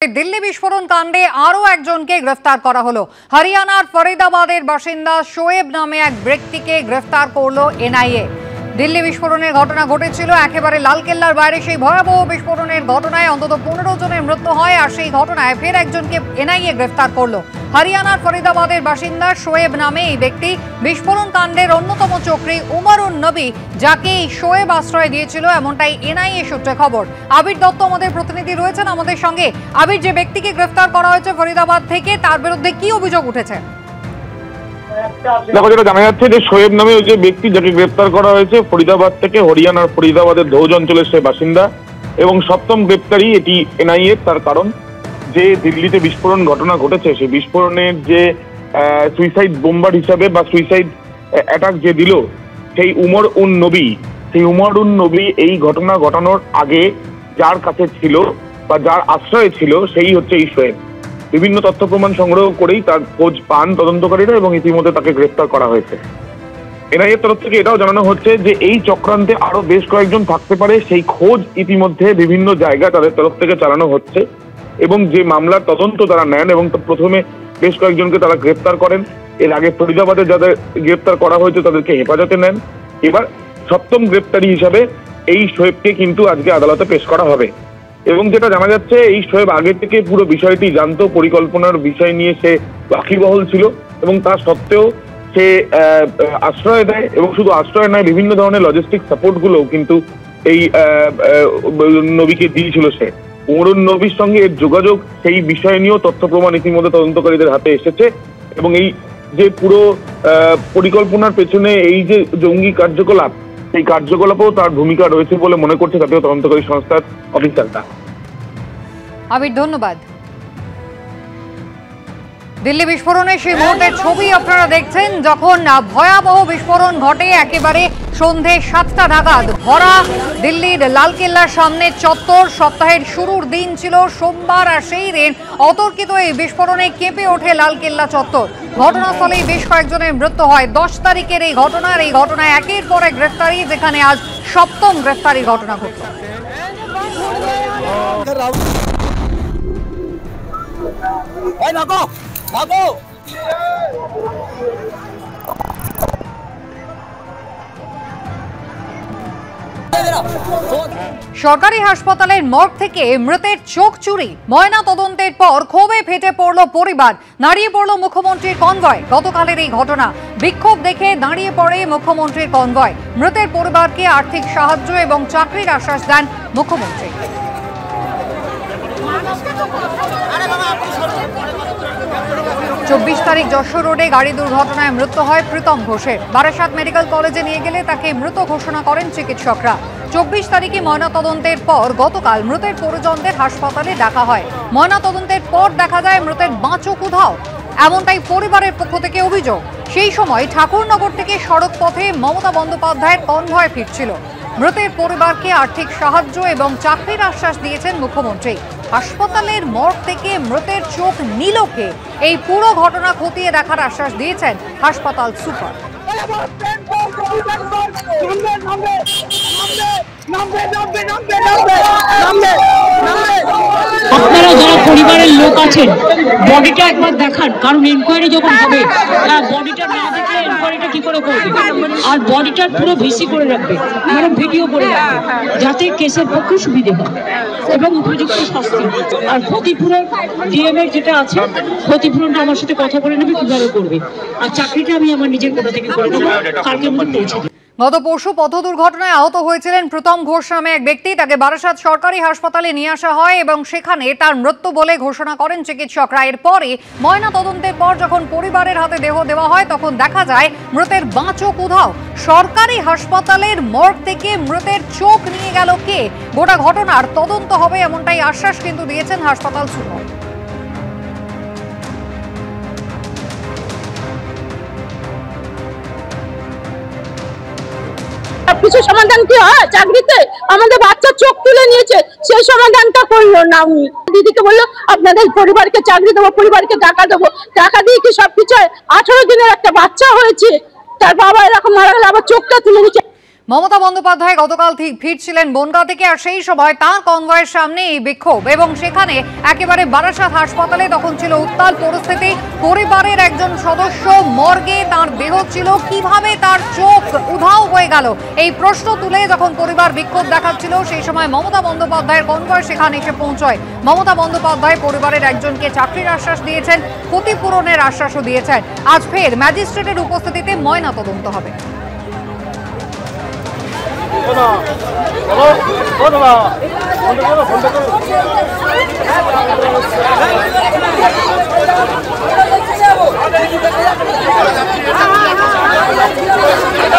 दिल्ली विस्फोरण कांडे आरो एकजनके ग्रेफ्तार करा हलो। हरियाणार फरीदाबादेर बासिंदा शोएब नामे एक व्यक्तिके ग्रेफ्तार करलो एनआईए। दिल्ली विस्फोरণের ঘটনা ঘটেছিল একেবারে লালকেল্লার বাইরে। সেই ভয়াবহ বিস্ফোরণের ঘটনায় অন্তত 15 জনের মৃত্যু হয় আর সেই ঘটনায় ফের একজনকে এনআইএ গ্রেফতার করলো। হরিয়ানার ফরিদাবাদের বাসিন্দা শোয়েব নামে এই ব্যক্তি বিস্ফোরণ কাণ্ডের অন্যতম চক্রী উমরুন নবী, যাকে এই শোয়েব আশ্রয় দিয়েছিল এমনটাই এনআইএ সূত্রে খবর। আবির দত্ত আমাদের প্রতিনিধি রয়েছেন আমাদের সঙ্গে। আবির, যে ব্যক্তিকে গ্রেফতার করা হয়েছে ফরিদাবাদ থেকে, তার বিরুদ্ধে কি অভিযোগ উঠেছে? দেখো, যেটা জানা যাচ্ছে যে শোয়েব নামে যে ব্যক্তি যাকে গ্রেপ্তার করা হয়েছে ফরিদাবাদ থেকে, হরিয়ানার ফরিদাবাদের ধৌজ অঞ্চলের সে বাসিন্দা এবং সপ্তম গ্রেপ্তারি এটি এনআইএ। তার কারণ যে দিল্লিতে বিস্ফোরণ ঘটনা ঘটেছে সেই বিস্ফোরণের যে সুইসাইড বোম্বার হিসাবে বা সুইসাইড অ্যাটাক যে দিল সেই উমরুন নবী এই ঘটনা ঘটানোর আগে যার কাছে ছিল বা যার আশ্রয়ে ছিল সেই হচ্ছে এই শোয়েব। বিভিন্ন তথ্য প্রমাণ সংগ্রহ করেই তার খোঁজ পান তদন্তকারীরা এবং ইতিমধ্যে তাকে গ্রেফতার করা হয়েছে। এনআইএর তরফ থেকে এটাও জানানো হচ্ছে যে এই চক্রান্তে আরো বেশ কয়েকজন থাকতে পারে, সেই খোঁজ ইতিমধ্যে বিভিন্ন জায়গায় তাদের তরফ থেকে চালানো হচ্ছে এবং যে মামলার তদন্ত তারা নেন এবং প্রথমে বেশ কয়েকজনকে তারা গ্রেফতার করেন। এর আগে ফরিদাবাদে যাদের গ্রেফতার করা হয়েছে তাদেরকে হেফাজতে নেন। এবার সপ্তম গ্রেপ্তারি হিসাবে এই শোয়েবকে কিন্তু আজকে আদালতে পেশ করা হবে এবং যেটা জানা যাচ্ছে এই শোয়েব আগে থেকে পুরো বিষয়টি জানতো, পরিকল্পনার বিষয় নিয়ে সে ওয়াকিবহল ছিল এবং তা সত্ত্বেও সে আশ্রয় দেয় এবং শুধু আশ্রয় নয়, বিভিন্ন ধরনের লজিস্টিক সাপোর্ট গুলো কিন্তু এই নবীকে দিয়েছিল সে। উমরুন নবীর সঙ্গে এর যোগাযোগ, সেই বিষয় নিয়েও তথ্য প্রমাণ ইতিমধ্যে তদন্তকারীদের হাতে এসেছে এবং এই যে পুরো পরিকল্পনার পেছনে এই যে জঙ্গি কার্যকলাপ, সেই কার্যকলাপেও তার ভূমিকা রয়েছে বলে মনে করছে জাতীয় তদন্তকারী সংস্থার অফিসাররা। আবির, ধন্যবাদ। দিল্লি বিস্ফোরণের সেই মুহূর্তের ছবি আপনারা দেখছেন, যখন ভয়াবহ বিস্ফোরণ ঘটে একেবারে সন্ধে 7টা নাগাদ। ভরা দিল্লির লালকেল্লার সামনে চত্বর। সপ্তাহের শুরুর দিন ছিল সোমবার আর সেই দিন অতর্কিত এই বিস্ফোরণে কেঁপে ওঠে লালকেল্লা চত্বর। ঘটনাস্থলেই বেশ কয়েকজনের মৃত্যু হয়। 10 তারিখের এই ঘটনায় একের পর এক গ্রেফতারি, যেখানে আজ সপ্তম গ্রেফতারির ঘটনা ঘটল। সরকারি হাসপাতালের মর্গ থেকে মৃতের চোখ চুরি, ময়না তদন্তের পর ক্ষোভে ফেটে পড়ল পরিবার, দাঁড়িয়ে পড়ল মুখ্যমন্ত্রীর কনভয়। গতকালের এই ঘটনা, বিক্ষোভ দেখে দাঁড়িয়ে পড়ে মুখ্যমন্ত্রীর কনভয়। মৃতের পরিবারকে আর্থিক সাহায্য এবং চাকরির আশ্বাস দেন মুখ্যমন্ত্রী। 24 তারিখ যশোর রোডে গাড়ি দুর্ঘটনায় মৃত্যু হয় প্রীতম ঘোষের। বারাসাত মেডিকেল কলেজে নিয়ে গেলে তাকে মৃত ঘোষণা করেন চিকিৎসকরা। 24 তারিখে ময়নাতদন্তের পর গতকাল মৃতের পরিজনদের হাসপাতালে ডাকা হয়। ময়নাতদন্তের পর দেখা যায় মৃতের বাঁচো কোথাও, এমনটাই পরিবারের পক্ষ থেকে অভিযোগ। সেই সময় ঠাকুরনগর থেকে সড়ক পথে মমতা বন্দ্যোপাধ্যায়ের কনভয় ফিরছিল। মৃতের পরিবারকে আর্থিক সাহায্য এবং চাকরির আশ্বাস দিয়েছেন মুখ্যমন্ত্রী। হাসপাতালের মর্গ থেকে মৃতের চোখ নীলকে এই পুরো ঘটনা খতিয়ে দেখার আশ্বাস দিয়েছেন হাসপাতাল সুপার। আপনারা যারা পরিবারের লোক আছেন বডিটা একবার দেখান, কারণ ইনকোয়ারি যখন হবে বডিটা না দেখলে ইনকোয়ারিটা কি করে করবে, আর বডিটার পুরো ভিসি করে রাখবে, মানে ভিডিও করে রাখবে, যাতে কেসের পক্ষে সুবিধে হয় এবং উপযুক্ত শাস্তি। আর ক্ষতিপূরণ ডিএমএর যেটা আছে, ক্ষতিপূরণটা আমার সাথে কথা বলে নেবে কিভাবে করবে, আর চাকরিটা আমি আমার নিজের কোথা থেকে করে দেবো, কালকে মধ্যে পৌঁছে দেবো। গত পরশু পথ দুর্ঘটনায় আহত হয়েছিলেন প্রীতম ঘোষ নামে এক ব্যক্তি। তাকে বারাসাত সরকারি হাসপাতালে নিয়ে আসা হয় এবং সেখানে তার মৃত্যু বলে ঘোষণা করেন চিকিৎসকরা। এরপরে ময়না তদন্তের পর যখন পরিবারের হাতে দেহ দেওয়া হয় তখন দেখা যায় মৃতের বাঁচো কোথাও। সরকারি হাসপাতালের মর্গ থেকে মৃতের চোখ নিয়ে গেল কে? গোটা ঘটনার তদন্ত হবে এমনটাই আশ্বাস কিন্তু দিয়েছেন হাসপাতাল সুপার। কিছু সমাধান কি হয়? চাকরিতে আমাদের বাচ্চার চোখ তুলে নিয়েছে, সেই সমাধানটা করলো না উনি। দিদিকে বললো আপনাদের পরিবারকে চাকরি দেবো, পরিবারকে টাকা দেবো, টাকা দিয়ে কি সবকিছু? 18 দিনের একটা বাচ্চা হয়েছে, তার বাবা এরকম মারা গেল, আবার চোখটা তুলে নিচ্ছে। মমতা বন্দ্যোপাধ্যায় গতকাল ফিরছিলেন বনগাঁ থেকে, আর সেই সময় তাঁর কনভয়ের সামনে এই বিক্ষোভ, এবং সেখানে একেবারে বারাসাত হাসপাতালে তখন ছিল উত্তাল পরিস্থিতি। পরিবারের একজন সদস্য মর্গে, তার দেহ ছিল, কিভাবে তার চোখ উধাও হয়ে গেল এই প্রশ্ন তুলে যখন পরিবার বিক্ষোভ দেখাচ্ছিল, সেই সময় মমতা বন্দ্যোপাধ্যায়ের কনভয় সেখানে এসে পৌঁছয়। মমতা বন্দ্যোপাধ্যায় পরিবারের একজনকে চাকরির আশ্বাস দিয়েছেন, ক্ষতিপূরণের আশ্বাসও দিয়েছেন। আজ ফের ম্যাজিস্ট্রেটের উপস্থিতিতে ময়না তদন্ত হবে।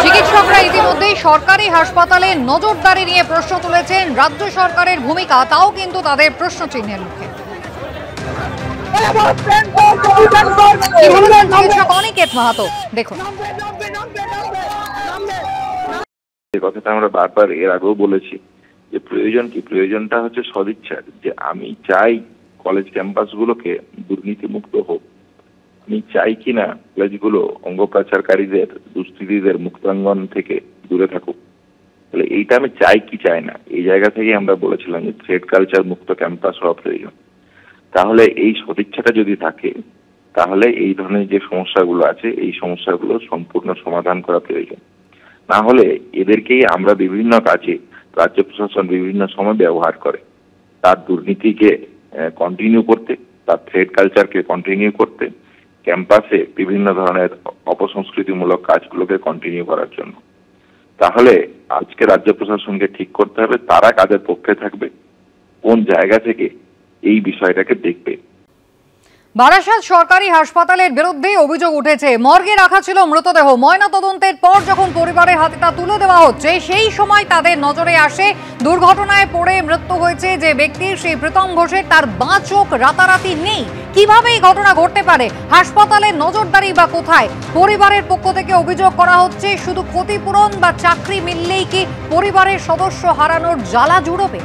চিকিৎসকরা ইতিমধ্যেই সরকারি হাসপাতালে নজরদারি নিয়ে প্রশ্ন তুলেছেন। রাজ্য সরকারের ভূমিকা, তাও কিন্তু তাদের প্রশ্ন চিহ্নের মুখে। চিকিৎসক অনিকেত মাহাতো, দেখুন। এই কথাটা আমরা বারবার এর আগেও বলেছি যে প্রয়োজন কি, প্রয়োজনটা হচ্ছে সদিচ্ছার, যে আমি চাই কলেজ ক্যাম্পাসগুলোকে দুর্নীতিমুক্ত হোক। আমি চাই কিনা কলেজগুলো অঙ্গপ্রচারকারীদের, দুষ্কৃতীদের মুক্তাঙ্গন থেকে দূরে থাকুক। তাহলে এইটা আমি চাই কি চাই না, এই জায়গা থেকে আমরা বলেছিলাম যে থ্রেড কালচার মুক্ত ক্যাম্পাস হওয়া প্রয়োজন। তাহলে এই সদিচ্ছাটা যদি থাকে, তাহলে এই ধরনের যে সমস্যাগুলো আছে, এই সমস্যাগুলো সম্পূর্ণ সমাধান করা প্রয়োজন। না হলে এদেরকেই আমরা বিভিন্ন কাজে রাজ্য প্রশাসন বিভিন্ন সময় ব্যবহার করে, তার দুর্নীতিকে কন্টিনিউ করতে, তার থ্রেড কালচারকে কন্টিনিউ করতে, ক্যাম্পাসে বিভিন্ন ধরনের অপসংস্কৃতিমূলক কাজগুলোকে কন্টিনিউ করার জন্য। তাহলে আজকে রাজ্য প্রশাসনকে ঠিক করতে হবে তারা কাদের পক্ষে থাকবে, কোন জায়গা থেকে এই বিষয়টাকে দেখবে। বারাসাত সরকারি হাসপাতালের বিরুদ্ধে অভিযোগ উঠেছে, মর্গে রাখা ছিল মৃতদেহ। ময়না তদন্তের পর যখন পরিবারের হাতে তা তুলে দেওয়া হচ্ছে, সেই সময় তাদের নজরে আসে দুর্ঘটনায় পড়ে মৃত্যু হয়েছে যে ব্যক্তির, সেই প্রীতম ঘোষের, তার বাঁ চোখ রাতারাতি নেই। কিভাবে এই ঘটনা ঘটতে পারে? হাসপাতালের নজরদারি বা কোথায়? পরিবারের পক্ষ থেকে অভিযোগ করা হচ্ছে, শুধু ক্ষতিপূরণ বা চাকরি মিললেই কি পরিবারের সদস্য হারানোর জ্বালা জুড়বে?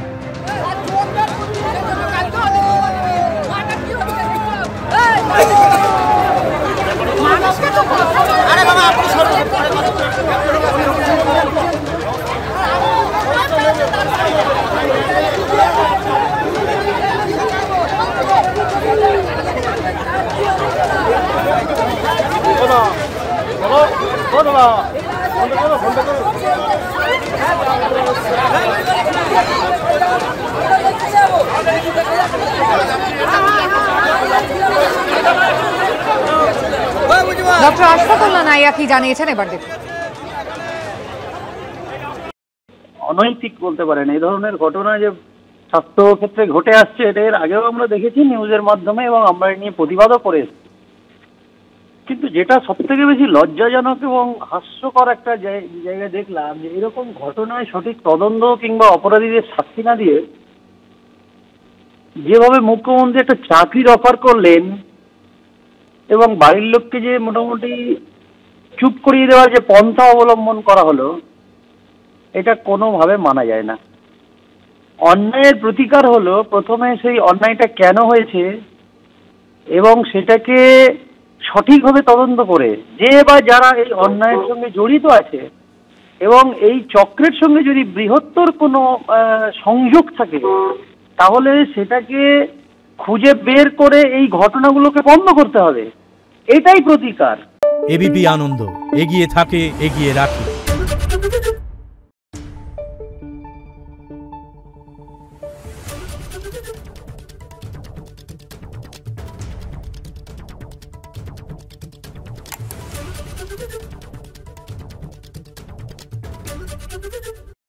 ডক্টর আশফাকুল্লাহ নাইয়া কি জানিয়েছেন, এবার দেখুন। অনৈতিক বলতে পারেন এই ধরনের ঘটনা যে স্বাস্থ্য ক্ষেত্রে ঘটে আসছে, এটা এর আগেও আমরা দেখেছি নিউজের মাধ্যমে, এবং আমরা এ নিয়ে প্রতিবাদও করে এসেছি। কিন্তু যেটা সব থেকে বেশি লজ্জাজনক এবং হাস্যকর একটা জায়গায় দেখলাম যে এরকম ঘটনায় সঠিক তদন্ত কিংবা অপরাধীদের শাস্তি না দিয়ে যেভাবে মুখ্যমন্ত্রী একটা চাকরির অফার করলেন এবং বাড়ির লোককে যে মোটামুটি চুপ করিয়ে দেওয়ার যে পন্থা অবলম্বন করা হলো, এটা কোনোভাবে মানা যায় না। অন্যায়ের প্রতিকার হলো প্রথমে সেই অন্যায়টা কেন হয়েছে এবং সেটাকে সঠিকভাবে তদন্ত করে, যে বা যারা এই অন্যায়ের সঙ্গে জড়িত আছে এবং এই চক্রের সঙ্গে যদি বৃহত্তর কোনো সংযোগ থাকে, তাহলে সেটাকে খুঁজে বের করে এই ঘটনাগুলোকে বন্ধ করতে হবে। এটাই প্রতিকার। এবিপি আনন্দ, এগিয়ে থাকে, এগিয়ে রাখে।